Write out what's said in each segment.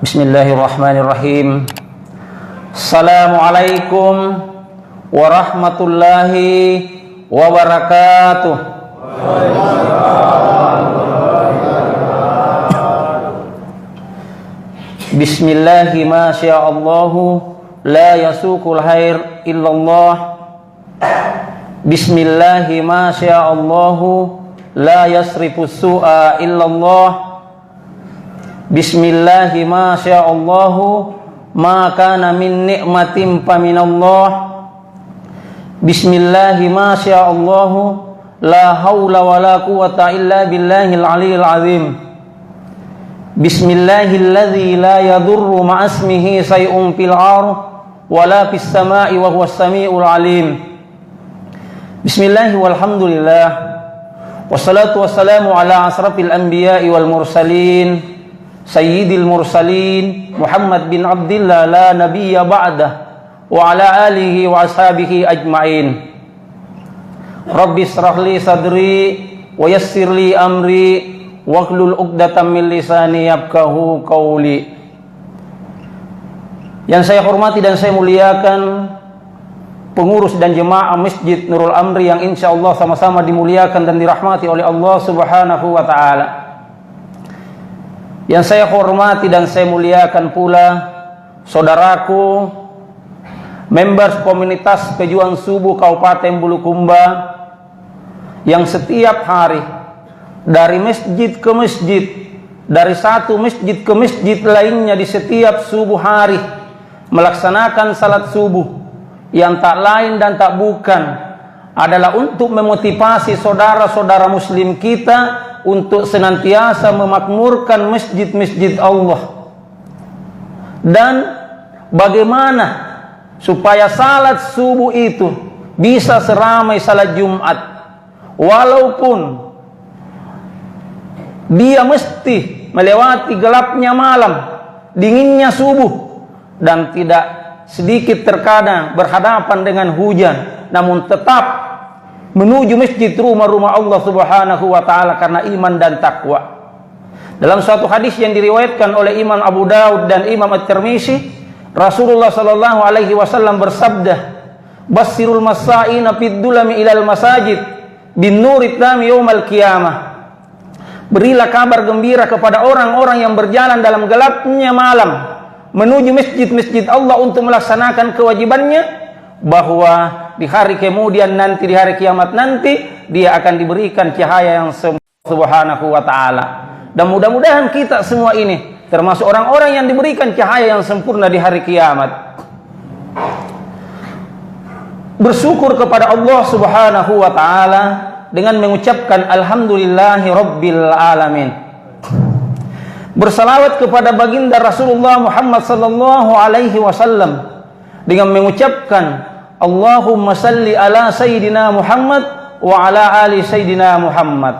Bismillahirrahmanirrahim. Assalamualaikum warahmatullahi wabarakatuh. Bismillahi ma sya'allahu la yasuqul khair illallah. Bismillahi ma sya'allahu la yasrifus su'a illallah. Bismillahi ma sya'allahu ma kana min ni'matin faminallah. Bismillahi ma sya'allahu la haula wa la quwata illa billahil aliyyil azim. Bismillahilladzi la yadurru ma'asmihi shay'un fil ardh wa la fis sama'i wa huwas sami'ul alim. Bismillahi walhamdulillah wassalatu wassalamu ala asrafil anbiya'i wal mursalin Sayyidil mursalin Muhammad bin Abdillah la nabiyya ba'dah wa ala alihi wa ashabihi ajma'in. Rabbi israh li sadri wa yassir li amri wahlul 'uqdatam min lisani yafqahu qawli. Yang saya hormati dan saya muliakan pengurus dan jemaah Masjid Nurul Amri yang insyaallah sama-sama dimuliakan dan dirahmati oleh Allah Subhanahu wa taala. Yang saya hormati dan saya muliakan pula saudaraku members komunitas pejuang subuh Kabupaten Bulukumba yang setiap hari dari masjid ke masjid, dari satu masjid ke masjid lainnya di setiap subuh hari melaksanakan salat subuh yang tak lain dan tak bukan adalah untuk memotivasi saudara-saudara muslim kita untuk senantiasa memakmurkan masjid-masjid Allah. Dan bagaimana supaya salat subuh itu bisa seramai salat Jumat, walaupun dia mesti melewati gelapnya malam, dinginnya subuh, dan tidak sedikit terkadang berhadapan dengan hujan, namun tetap menuju masjid rumah-rumah Allah Subhanahu wa taala karena iman dan takwa. Dalam suatu hadis yang diriwayatkan oleh Imam Abu Daud dan Imam At-Tirmizi, Rasulullah sallallahu alaihi wasallam bersabda, "Bassirul masaina fid dulami ilal masajid bin nurit tami yaumal qiyamah." Berilah kabar gembira kepada orang-orang yang berjalan dalam gelapnya malam menuju masjid-masjid Allah untuk melaksanakan kewajibannya, bahwa di hari kemudian nanti, di hari kiamat nanti, dia akan diberikan cahaya yang subhanahu wa ta'ala. Dan mudah-mudahan kita semua ini termasuk orang-orang yang diberikan cahaya yang sempurna di hari kiamat. Bersyukur kepada Allah Subhanahu wa ta'ala dengan mengucapkan alhamdulillahi rabbil alamin. Bersalawat kepada baginda Rasulullah Muhammad sallallahu alaihi wasallam dengan mengucapkan Allahumma salli ala Sayyidina Muhammad wa ala ali Sayyidina Muhammad.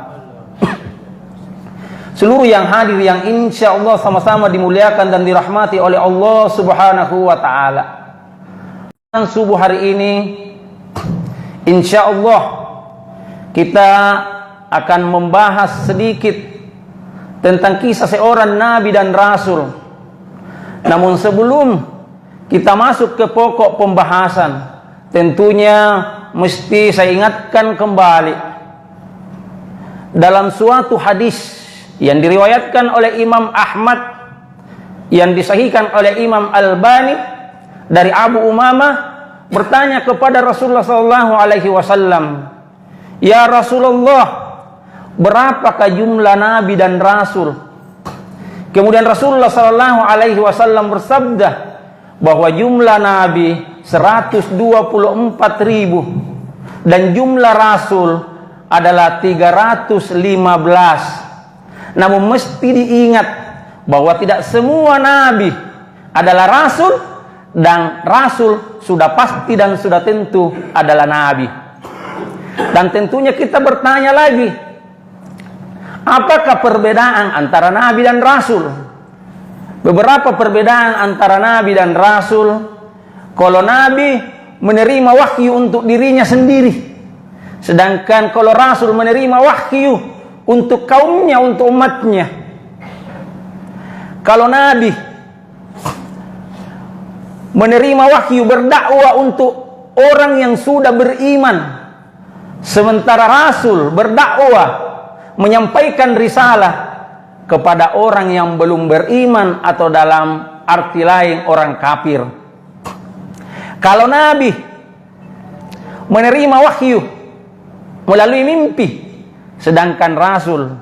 Seluruh yang hadir yang insya Allah sama-sama dimuliakan dan dirahmati oleh Allah Subhanahu wa ta'ala. Dan subuh hari ini insya Allah kita akan membahas sedikit tentang kisah seorang Nabi dan Rasul. Namun sebelum kita masuk ke pokok pembahasan, tentunya mesti saya ingatkan kembali dalam suatu hadis yang diriwayatkan oleh Imam Ahmad, yang disahihkan oleh Imam Albani, dari Abu Umamah bertanya kepada Rasulullah sallallahu alaihi wasallam, "Ya Rasulullah, berapakah jumlah nabi dan rasul?" Kemudian Rasulullah sallallahu alaihi wasallam bersabda bahwa jumlah nabi 124.000 dan jumlah rasul adalah 315. Namun mesti diingat bahwa tidak semua nabi adalah rasul, dan rasul sudah pasti dan sudah tentu adalah nabi. Dan tentunya kita bertanya lagi, apakah perbedaan antara nabi dan rasul? Beberapa perbedaan antara nabi dan rasul. Kalau nabi menerima wahyu untuk dirinya sendiri, sedangkan kalau rasul menerima wahyu untuk kaumnya, untuk umatnya. Kalau nabi menerima wahyu, berdakwah untuk orang yang sudah beriman. Sementara Rasul berdakwah, menyampaikan risalah kepada orang yang belum beriman, atau dalam arti lain orang kafir. Kalau Nabi menerima wahyu melalui mimpi, sedangkan Rasul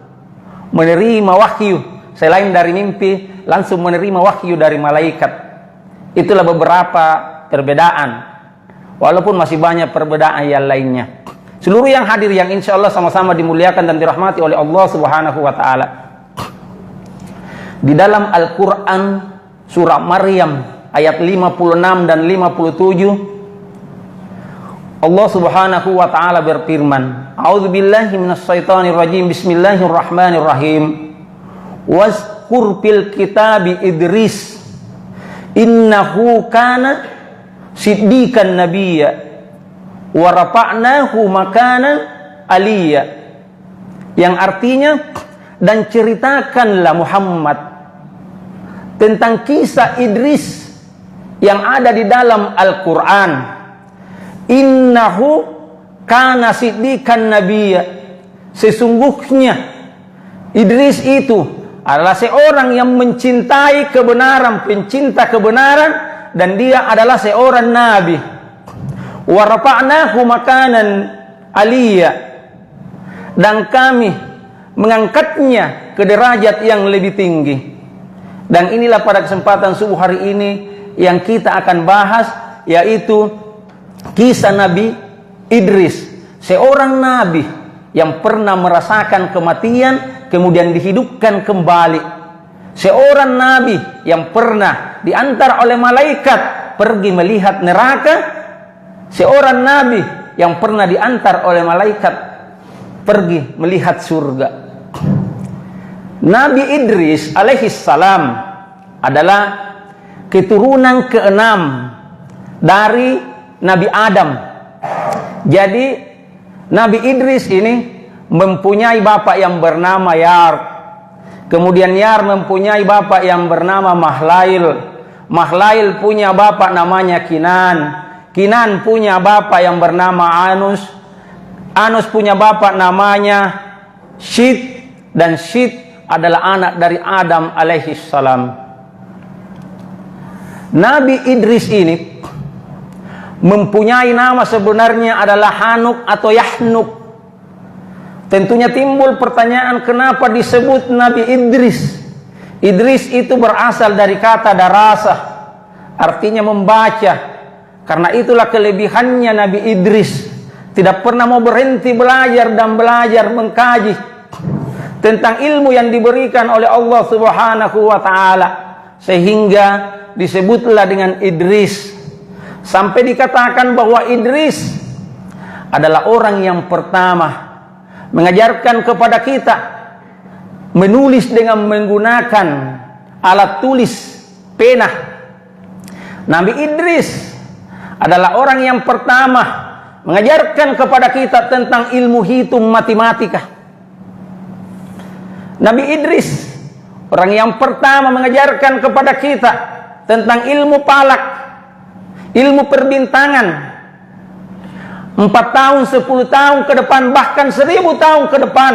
menerima wahyu selain dari mimpi, langsung menerima wahyu dari malaikat. Itulah beberapa perbedaan, walaupun masih banyak perbedaan yang lainnya. Seluruh yang hadir yang insya Allah sama-sama dimuliakan dan dirahmati oleh Allah Subhanahu wa Ta'ala. Di dalam Al-Quran surah Maryam ayat 56 dan 57, Allah Subhanahu wa Ta'ala berfirman, A'udzubillahi minasyaitonirrajim, Bismillahirrahmanirrahim. Wazkur fil kitabi Idris, innahu kana siddiqan nabiyya wa rafa'nahu makanan aliyya. Yang artinya, dan ceritakanlah Muhammad tentang kisah Idris yang ada di dalam Al-Quran. Innahu kana siddiqan nabiyya, sesungguhnya Idris itu adalah seorang yang mencintai kebenaran, pencinta kebenaran, dan dia adalah seorang nabi. Wa rafa'nahu makanan aliyya, dan kami mengangkatnya ke derajat yang lebih tinggi. Dan inilah pada kesempatan subuh hari ini yang kita akan bahas, yaitu kisah Nabi Idris, seorang nabi yang pernah merasakan kematian kemudian dihidupkan kembali, seorang nabi yang pernah diantar oleh malaikat pergi melihat neraka, seorang nabi yang pernah diantar oleh malaikat pergi melihat surga. Nabi Idris alaihissalam adalah keturunan ke-6 dari Nabi Adam. Jadi Nabi Idris ini mempunyai bapak yang bernama Yar. Kemudian Yar mempunyai bapak yang bernama Mahlail. Mahlail punya bapak namanya Kinan. Kinan punya bapak yang bernama Anus. Anus punya bapak namanya Syed, dan Syed adalah anak dari Adam alaihissalam. Nabi Idris ini mempunyai nama sebenarnya adalah Hanuk atau Yahnuk. Tentunya timbul pertanyaan, kenapa disebut Nabi Idris? Idris itu berasal dari kata darasa, artinya membaca. Karena itulah kelebihannya Nabi Idris, tidak pernah mau berhenti belajar dan belajar mengkaji tentang ilmu yang diberikan oleh Allah Subhanahu wa Ta'ala, sehingga disebutlah dengan Idris. Sampai dikatakan bahwa Idris adalah orang yang pertama mengajarkan kepada kita menulis dengan menggunakan alat tulis pena. Nabi Idris adalah orang yang pertama mengajarkan kepada kita tentang ilmu hitung matematika. Nabi Idris orang yang pertama mengajarkan kepada kita tentang ilmu falak, ilmu perbintangan. 4 tahun, 10 tahun ke depan, bahkan 1000 tahun ke depan,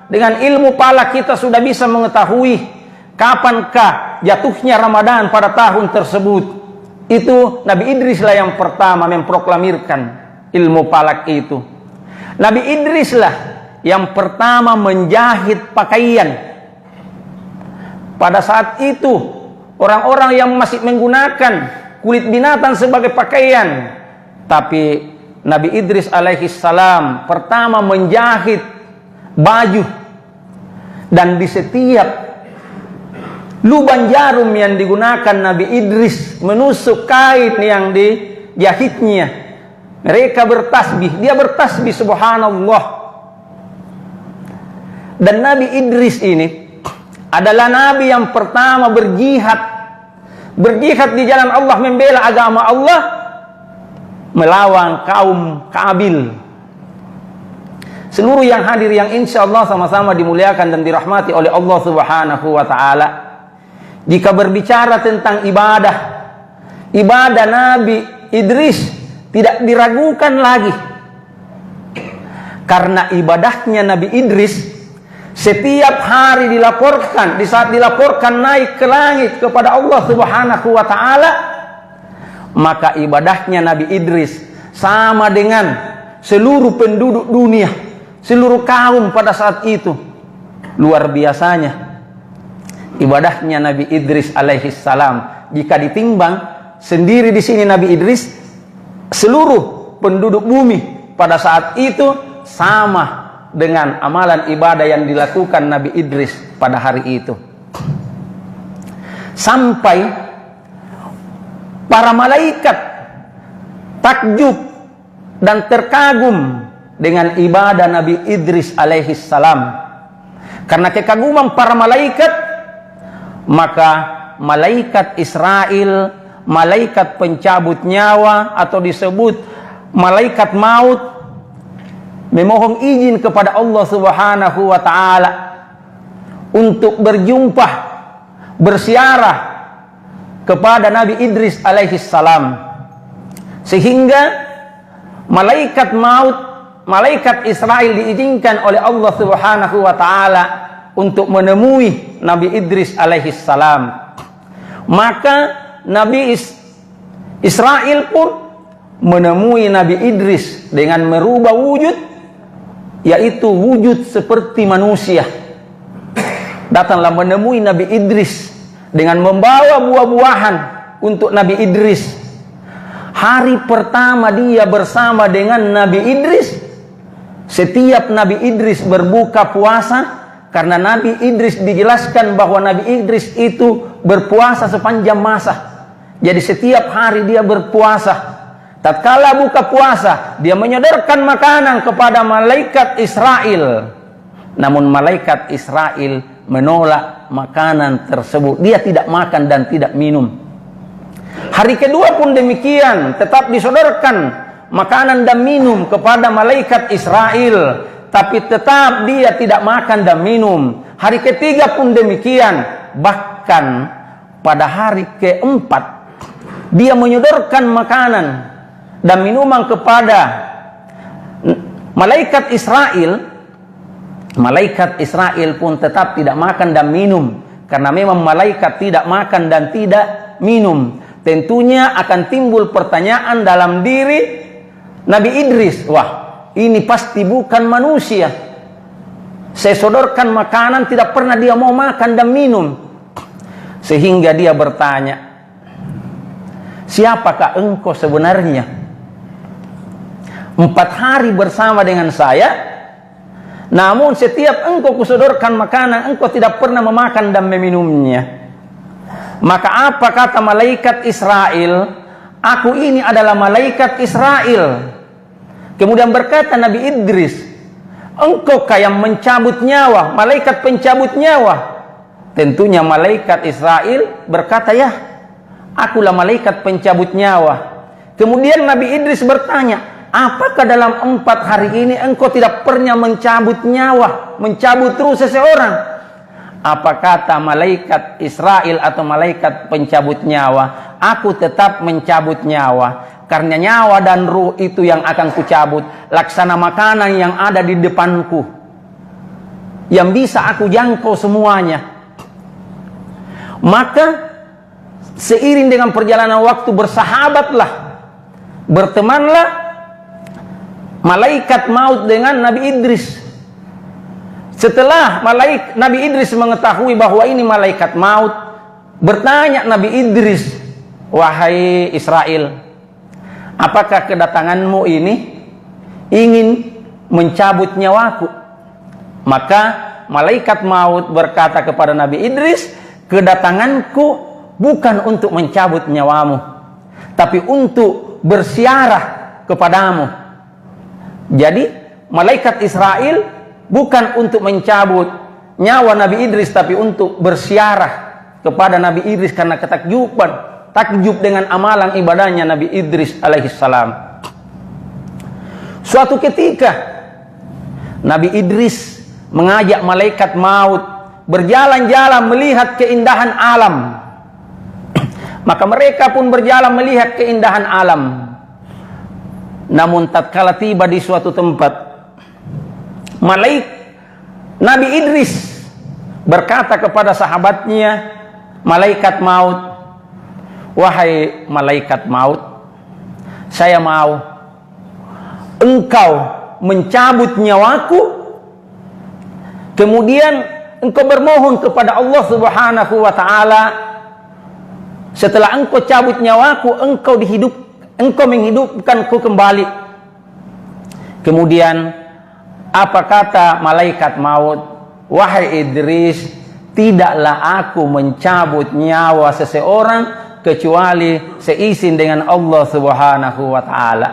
dengan ilmu falak kita sudah bisa mengetahui kapankah jatuhnya Ramadan pada tahun tersebut. Itu Nabi Idris lah yang pertama memproklamirkan ilmu falak itu. Nabi Idris lah yang pertama menjahit pakaian. Pada saat itu orang-orang yang masih menggunakan kulit binatang sebagai pakaian, tapi Nabi Idris alaihissalam pertama menjahit baju, dan di setiap lubang jarum yang digunakan Nabi Idris menusuk kain yang dijahitnya, mereka bertasbih, dia bertasbih subhanallah. Dan Nabi Idris ini adalah nabi yang pertama berjihad di jalan Allah, membela agama Allah melawan kaum Kabil. Seluruh yang hadir yang insya Allah sama-sama dimuliakan dan dirahmati oleh Allah Subhanahu wa Ta'ala, jika berbicara tentang ibadah ibadah Nabi Idris tidak diragukan lagi. Karena ibadahnya Nabi Idris setiap hari dilaporkan, di saat dilaporkan naik ke langit kepada Allah Subhanahu wa taala, maka ibadahnya Nabi Idris sama dengan seluruh penduduk dunia, seluruh kaum pada saat itu. Luar biasanya ibadahnya Nabi Idris alaihi salam. Jika ditimbang sendiri di sini Nabi Idris, seluruh penduduk bumi pada saat itu sama dengan amalan ibadah yang dilakukan Nabi Idris pada hari itu. Sampai para malaikat takjub dan terkagum dengan ibadah Nabi Idris alaihi salam. Karena kekaguman para malaikat, maka malaikat Israel, malaikat pencabut nyawa atau disebut malaikat maut, memohon izin kepada Allah Subhanahu wa taala untuk berjumpa, bersiarah kepada Nabi Idris alaihi salam. Sehingga malaikat maut, malaikat Israel diizinkan oleh Allah Subhanahu wa taala untuk menemui Nabi Idris alaihi salam. Maka Nabi Israel pun menemui Nabi Idris dengan merubah wujud, yaitu wujud seperti manusia. Datanglah menemui Nabi Idris dengan membawa buah-buahan untuk Nabi Idris. Hari pertama dia bersama dengan Nabi Idris, setiap Nabi Idris berbuka puasa, karena Nabi Idris dijelaskan bahwa Nabi Idris itu berpuasa sepanjang masa. Jadi setiap hari dia berpuasa. Tatkala buka puasa, dia menyodorkan makanan kepada malaikat Israel. Namun malaikat Israel menolak makanan tersebut. Dia tidak makan dan tidak minum. Hari kedua pun demikian, tetap disodorkan makanan dan minum kepada malaikat Israel, tapi tetap dia tidak makan dan minum. Hari ketiga pun demikian. Bahkan pada hari keempat dia menyodorkan makanan dan minuman kepada malaikat Israel. Malaikat Israel pun tetap tidak makan dan minum, karena memang malaikat tidak makan dan tidak minum. Tentunya akan timbul pertanyaan dalam diri Nabi Idris, wah, ini pasti bukan manusia. Saya sodorkan makanan, tidak pernah dia mau makan dan minum. Sehingga dia bertanya, siapakah engkau sebenarnya? 4 hari bersama dengan saya, namun setiap engkau kusodorkan makanan, engkau tidak pernah memakan dan meminumnya. Maka apa kata malaikat Israel? Aku ini adalah malaikat Israel. Kemudian berkata Nabi Idris, engkau yang mencabut nyawa, malaikat pencabut nyawa. Tentunya malaikat Israel berkata, ya, akulah malaikat pencabut nyawa. Kemudian Nabi Idris bertanya, apakah dalam 4 hari ini engkau tidak pernah mencabut nyawa, mencabut ruh seseorang? Apa kata malaikat Israel atau malaikat pencabut nyawa? Aku tetap mencabut nyawa, karena nyawa dan ruh itu yang akan kucabut, laksana makanan yang ada di depanku, yang bisa aku jangkau semuanya. Maka seiring dengan perjalanan waktu bersahabatlah, bertemanlah malaikat maut dengan Nabi Idris. Setelah Nabi Idris mengetahui bahwa ini malaikat maut, bertanya Nabi Idris, wahai Israel, apakah kedatanganmu ini ingin mencabut nyawaku? Maka malaikat maut berkata kepada Nabi Idris, kedatanganku bukan untuk mencabut nyawamu, tapi untuk bersiarah kepadamu. Jadi malaikat Israel bukan untuk mencabut nyawa Nabi Idris, tapi untuk bersiarah kepada Nabi Idris karena takjub dengan amalan ibadahnya Nabi Idris alaihissalam. Suatu ketika Nabi Idris mengajak malaikat maut berjalan-jalan melihat keindahan alam. Maka mereka pun berjalan melihat keindahan alam. Namun tatkala tiba di suatu tempat, Nabi Idris berkata kepada sahabatnya, malaikat maut, wahai malaikat maut, saya mau engkau mencabut nyawaku, kemudian engkau bermohon kepada Allah Subhanahu wa ta'ala, setelah engkau cabut nyawaku, engkau menghidupkanku kembali. Kemudian apa kata malaikat maut? Wahai Idris, tidaklah aku mencabut nyawa seseorang kecuali seizin dengan Allah Subhanahu wa ta'ala.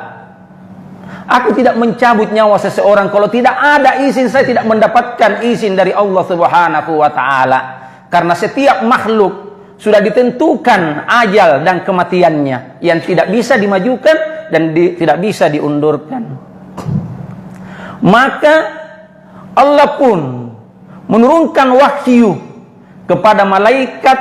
Aku tidak mencabut nyawa seseorang kalau tidak ada izin. Saya tidak mendapatkan izin dari Allah Subhanahu wa ta'ala. Karena setiap makhluk sudah ditentukan ajal dan kematiannya yang tidak bisa dimajukan dan tidak bisa diundurkan. Maka Allah pun menurunkan wahyu kepada malaikat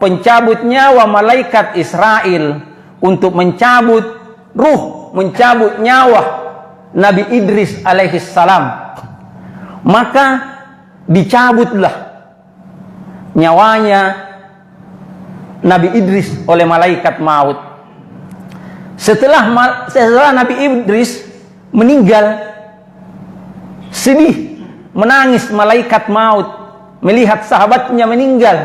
pencabut nyawa, malaikat Israel, untuk mencabut ruh, mencabut nyawa Nabi Idris alaihissalam. Maka dicabutlah nyawanya Nabi Idris oleh malaikat maut. Setelah Nabi Idris meninggal, sedih, menangis malaikat maut melihat sahabatnya meninggal.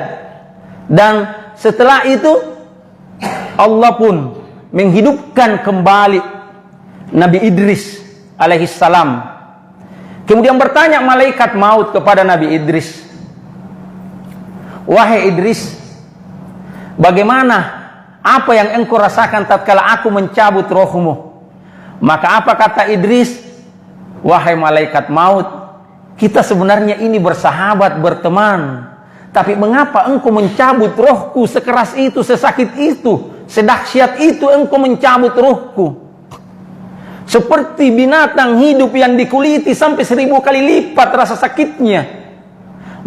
Dan setelah itu Allah pun menghidupkan kembali Nabi Idris alaihissalam. Kemudian bertanya malaikat maut kepada Nabi Idris, wahai Idris, bagaimana, apa yang engkau rasakan tatkala aku mencabut rohmu? Maka apa kata Idris? Wahai malaikat maut, kita sebenarnya ini bersahabat, berteman. Tapi mengapa engkau mencabut rohku sekeras itu, sesakit itu, sedahsyat itu engkau mencabut rohku? Seperti binatang hidup yang dikuliti sampai 1000 kali lipat rasa sakitnya.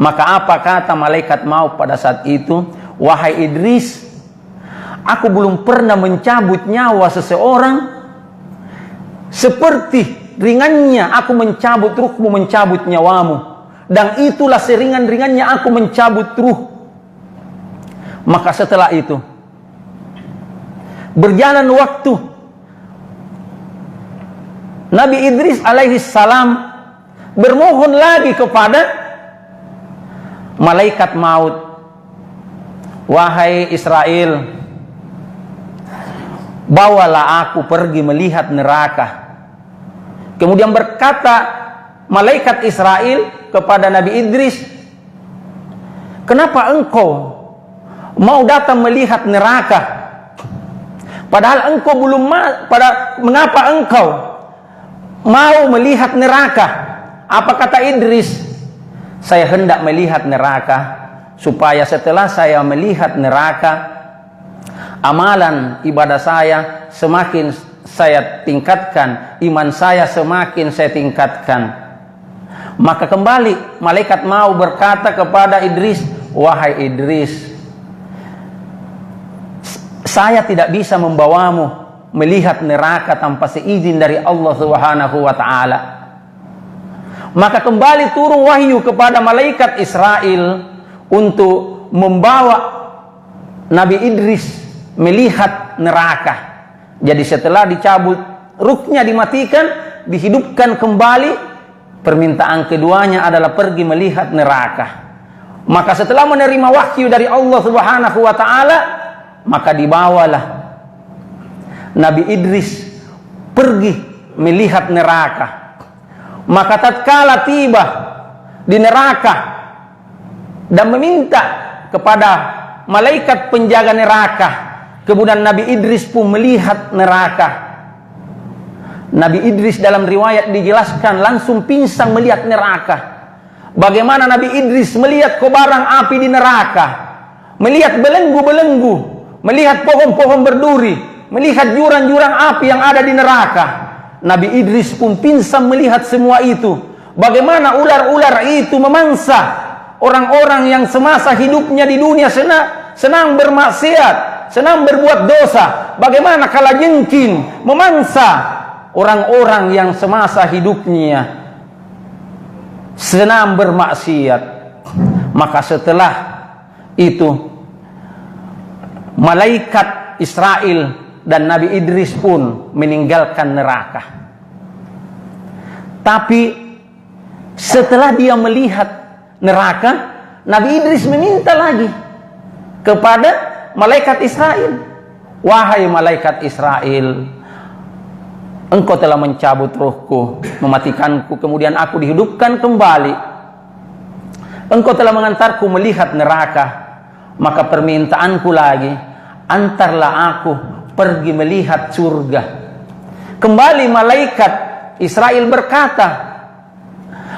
Maka apa kata malaikat maut pada saat itu? Wahai Idris, aku belum pernah mencabut nyawa seseorang seperti ringannya aku mencabut ruhmu, mencabut nyawamu. Dan itulah seringan-ringannya aku mencabut ruh. Maka setelah itu berjalan waktu, Nabi Idris alaihissalam bermohon lagi kepada malaikat maut, wahai Israel, bawalah aku pergi melihat neraka. Kemudian berkata malaikat Israel kepada Nabi Idris, kenapa engkau mau datang melihat neraka? Padahal engkau belum mengapa engkau mau melihat neraka? Apa kata Idris? Saya hendak melihat neraka supaya setelah saya melihat neraka, amalan ibadah saya semakin saya tingkatkan, iman saya semakin saya tingkatkan. Maka kembali malaikat mau berkata kepada Idris, wahai Idris, saya tidak bisa membawamu melihat neraka tanpa seizin dari Allah Subhanahu wa ta'ala. Maka kembali turun wahyu kepada malaikat Israel untuk membawa Nabi Idris melihat neraka. Jadi setelah dicabut ruhnya, dimatikan, dihidupkan kembali, permintaan keduanya adalah pergi melihat neraka. Maka setelah menerima wahyu dari Allah Subhanahu wa ta'ala, maka dibawalah Nabi Idris pergi melihat neraka. Maka tatkala tiba di neraka dan meminta kepada malaikat penjaga neraka, kemudian Nabi Idris pun melihat neraka. Nabi Idris dalam riwayat dijelaskan langsung pingsan melihat neraka. Bagaimana Nabi Idris melihat kobaran api di neraka, melihat belenggu-belenggu, melihat pohon-pohon berduri, melihat jurang-jurang api yang ada di neraka. Nabi Idris pun pingsan melihat semua itu. Bagaimana ular-ular itu memangsa orang-orang yang semasa hidupnya di dunia senang bermaksiat, senang berbuat dosa, bagaimana kalajengking memangsa orang-orang yang semasa hidupnya senang bermaksiat. Maka setelah itu malaikat Israel dan Nabi Idris pun meninggalkan neraka. Tapi setelah dia melihat neraka, Nabi Idris meminta lagi kepada malaikat Israel, "Wahai malaikat Israel, engkau telah mencabut ruhku, mematikanku, kemudian aku dihidupkan kembali. Engkau telah mengantarku melihat neraka, maka permintaanku lagi, antarlah aku pergi melihat surga." Kembali malaikat Israel berkata,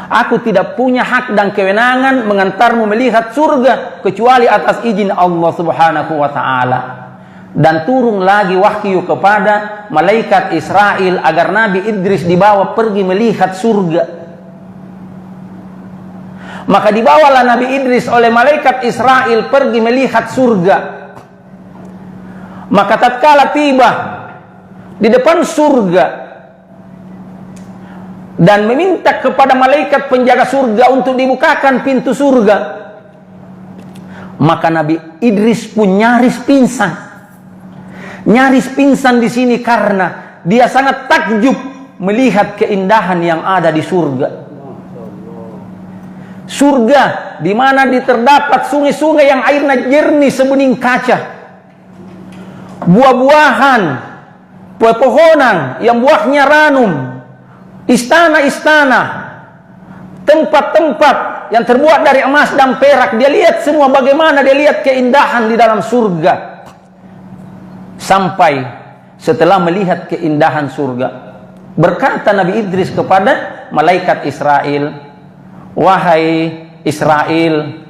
"Aku tidak punya hak dan kewenangan mengantarmu melihat surga kecuali atas izin Allah Subhanahu wa ta'ala." Dan turun lagi wahyu kepada malaikat Israel agar Nabi Idris dibawa pergi melihat surga. Maka dibawalah Nabi Idris oleh malaikat Israel pergi melihat surga. Maka tatkala tiba di depan surga dan meminta kepada malaikat penjaga surga untuk dibukakan pintu surga, maka Nabi Idris pun nyaris pingsan. Nyaris pingsan di sini karena dia sangat takjub melihat keindahan yang ada di surga. Surga di mana terdapat sungai-sungai yang airnya jernih sebening kaca, buah-buahan, pepohonan yang buahnya ranum, istana-istana, tempat-tempat yang terbuat dari emas dan perak. Dia lihat semua, bagaimana dia lihat keindahan di dalam surga. Sampai setelah melihat keindahan surga, berkata Nabi Idris kepada malaikat Israel, "Wahai Israel,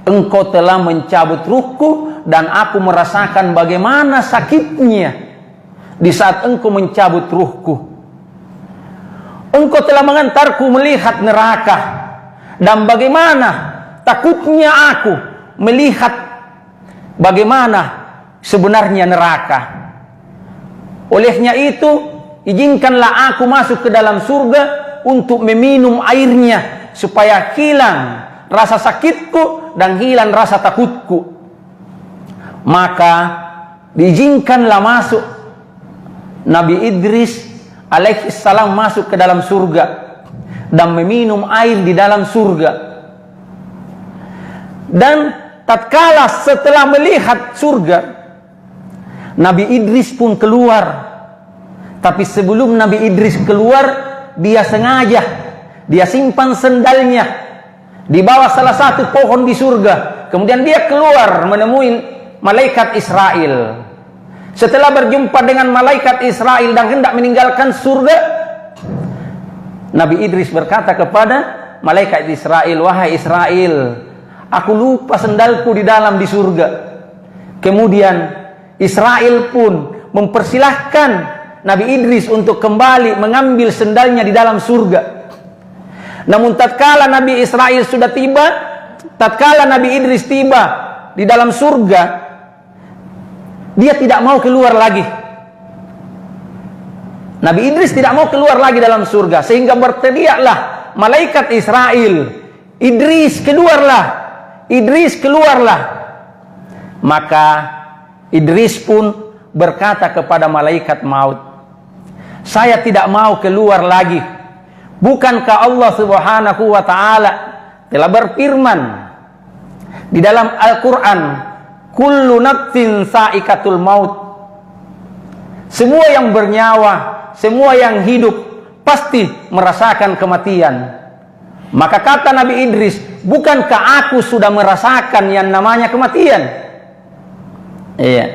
engkau telah mencabut ruhku dan aku merasakan bagaimana sakitnya di saat engkau mencabut ruhku. Engkau telah mengantarku melihat neraka dan bagaimana takutnya aku melihat bagaimana sebenarnya neraka. Olehnya itu, izinkanlah aku masuk ke dalam surga untuk meminum airnya supaya hilang rasa sakitku dan hilang rasa takutku." Maka diizinkanlah masuk Nabi Idris alaihissalam masuk ke dalam surga dan meminum air di dalam surga. Dan tatkala setelah melihat surga, Nabi Idris pun keluar. Tapi sebelum Nabi Idris keluar, dia sengaja dia simpan sendalnya di bawah salah satu pohon di surga. Kemudian dia keluar menemui malaikat Israel. Setelah berjumpa dengan malaikat Israel dan hendak meninggalkan surga, Nabi Idris berkata kepada malaikat Israel, "Wahai Israel, aku lupa sendalku di dalam di surga." Kemudian Israel pun mempersilahkan Nabi Idris untuk kembali mengambil sendalnya di dalam surga. Namun tatkala Nabi Israel sudah tiba, tatkala Nabi Idris tiba di dalam surga, dia tidak mau keluar lagi. Nabi Idris tidak mau keluar lagi dalam surga, sehingga berteriaklah malaikat Israel, "Idris, keluarlah! Idris, keluarlah!" Maka Idris pun berkata kepada malaikat maut, "Saya tidak mau keluar lagi. Bukankah Allah Subhanahu wa ta'ala telah berfirman di dalam Al-Quran, kullu nafsin sa'iqatul maut." Semua yang bernyawa, semua yang hidup pasti merasakan kematian. Maka kata Nabi Idris, "Bukankah aku sudah merasakan yang namanya kematian?" Iya.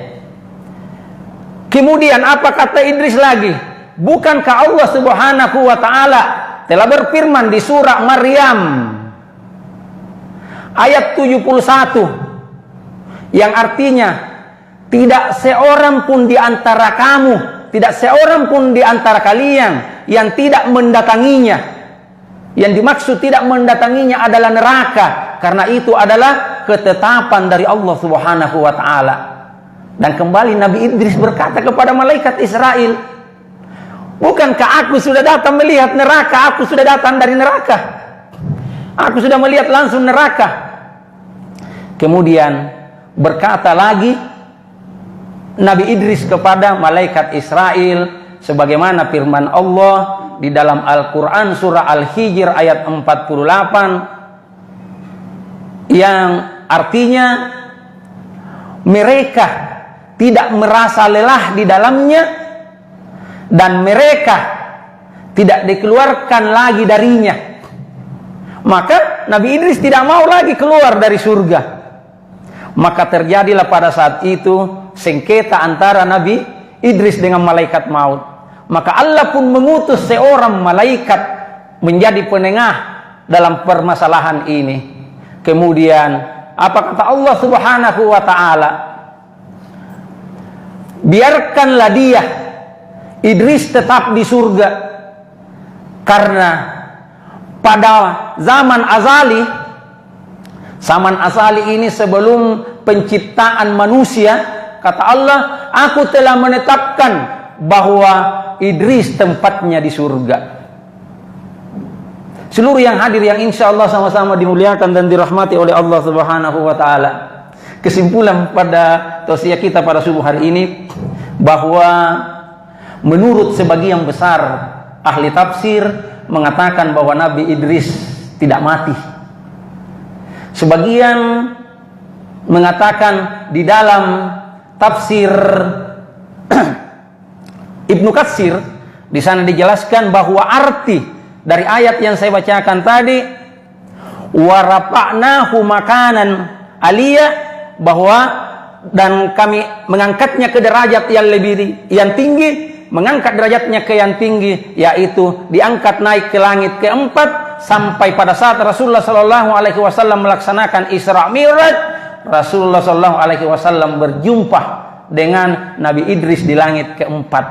Kemudian apa kata Idris lagi? "Bukankah Allah Subhanahu wa ta'ala telah berfirman di surah Maryam ayat 71 yang artinya, tidak seorang pun di antara kamu, tidak seorang pun di antara kalian yang tidak mendatanginya." Yang dimaksud tidak mendatanginya adalah neraka, karena itu adalah ketetapan dari Allah Subhanahu wa ta'ala. Dan kembali Nabi Idris berkata kepada malaikat Israel, bukankah aku sudah datang melihat neraka? Aku sudah datang dari neraka. Aku sudah melihat langsung neraka. Kemudian berkata lagi Nabi Idris kepada malaikat Israel, sebagaimana firman Allah di dalam Al-Quran surah Al-Hijr ayat 48, yang artinya mereka tidak merasa lelah di dalamnya dan mereka tidak dikeluarkan lagi darinya. Maka Nabi Idris tidak mau lagi keluar dari surga. Maka terjadilah pada saat itu sengketa antara Nabi Idris dengan malaikat maut. Maka Allah pun mengutus seorang malaikat menjadi penengah dalam permasalahan ini. Kemudian apa kata Allah Subhanahu wa ta'ala? Biarkanlah dia Idris tetap di surga, karena pada zaman azali ini sebelum penciptaan manusia, kata Allah, aku telah menetapkan bahwa Idris tempatnya di surga. Seluruh yang hadir yang insya Allah sama-sama dimuliakan dan dirahmati oleh Allah Subhanahu wa ta'ala. Kesimpulan pada tausiah kita pada subuh hari ini, bahwa menurut sebagian besar ahli tafsir mengatakan bahwa Nabi Idris tidak mati. Sebagian mengatakan di dalam tafsir Ibnu Katsir, di sana dijelaskan bahwa arti dari ayat yang saya bacakan tadi, wa rafa'nahu makanan aliyya, bahwa dan kami mengangkatnya ke derajat yang tinggi, mengangkat derajatnya ke yang tinggi, yaitu diangkat naik ke langit keempat, sampai pada saat Rasulullah Shallallahu Alaihi Wasallam melaksanakan Isra Mi'raj, Rasulullah Shallallahu Alaihi Wasallam berjumpa dengan Nabi Idris di langit keempat.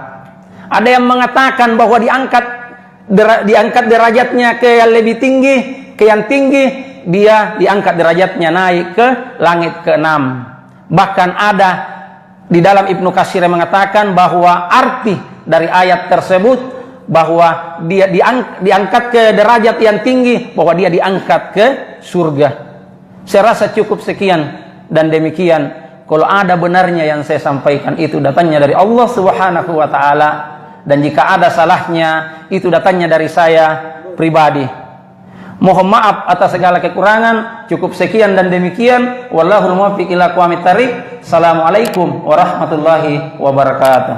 Ada yang mengatakan bahwa diangkat derajatnya ke yang lebih tinggi, ke yang tinggi, dia diangkat derajatnya naik ke langit ke-6. Bahkan ada di dalam Ibnu Katsir yang mengatakan bahwa arti dari ayat tersebut bahwa dia diangkat ke derajat yang tinggi, bahwa dia diangkat ke surga. Saya rasa cukup sekian dan demikian. Kalau ada benarnya yang saya sampaikan, itu datangnya dari Allah Subhanahu wa ta'ala, dan jika ada salahnya, itu datangnya dari saya pribadi. Mohon maaf atas segala kekurangan. Cukup sekian dan demikian. Wallahul muwaffiq ila aqwamit thariq. Assalamualaikum warahmatullahi wabarakatuh.